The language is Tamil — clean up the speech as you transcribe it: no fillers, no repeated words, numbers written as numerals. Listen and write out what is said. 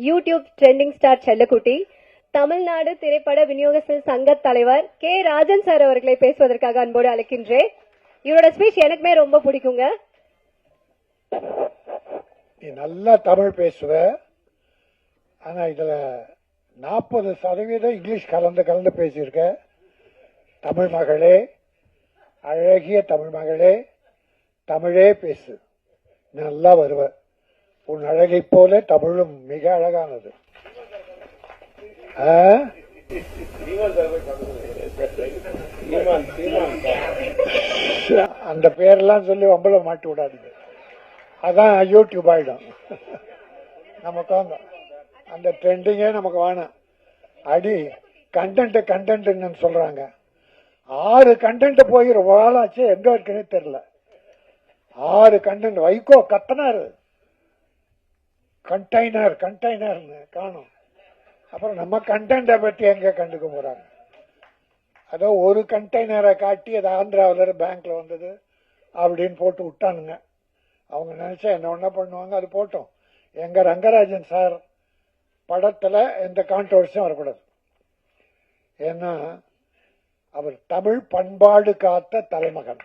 யூடியூப் ட்ரெண்டிங் ஸ்டார் செல்லக்குட்டி, தமிழ்நாடு திரைப்பட விநியோகஸ்தர் சங்க தலைவர் கே ராஜன் சார் அவர்களை பேசுவதற்காக அன்போடு அழைக்கின்றேன். இவரோட ஸ்பீச் எனக்குமே ரொம்ப பிடிக்குங்க. நீ நல்லா தமிழ் பேசுவ, ஆனா இதுல 40% இங்கிலீஷ் கலந்து பேசியிருக்க. தமிழ் மகளே, அழகிய தமிழ் மகளே, தமிழே பேசு, நல்லா வருவ. உன் அழகை போல தமிழும் மிக அழகானது. அந்த பேரெல்லாம் சொல்லி வம்பள மாட்டி விடாதீங்க, அதான் யூடியூப் ஆயிடும். நமக்கு அந்த ட்ரெண்டிங்கே நமக்கு வேணும். அடி கண்டென்ட் சொல்றாங்க. 6 கண்டென்ட் போய் ரொம்ப நாளாச்சு, எங்க இருக்குன்னு தெரியல. 6 கண்டென்ட். வைகோ கத்தனாரு கண்டெய்னர் காணும். அப்புறம் நம்ம கண்டென்ட்டை பத்தி எங்க கண்டுக்க போறாங்க? அதோ ஒரு கண்டெய்னரை காட்டி அது ஆந்திராவில பேங்க்ல வந்தது அப்படின்னு போட்டு விட்டானுங்க. அவங்க நினைச்சா என்ன ஒண்ணா பண்ணுவாங்க, அது போட்டோம். எங்க ரங்கராஜன் சார் படத்துல எந்த கான்ட்ரவர்சியும் வரக்கூடாது. ஏன்னா அவர் தமிழ் பண்பாடு காத்த தலைமகன்.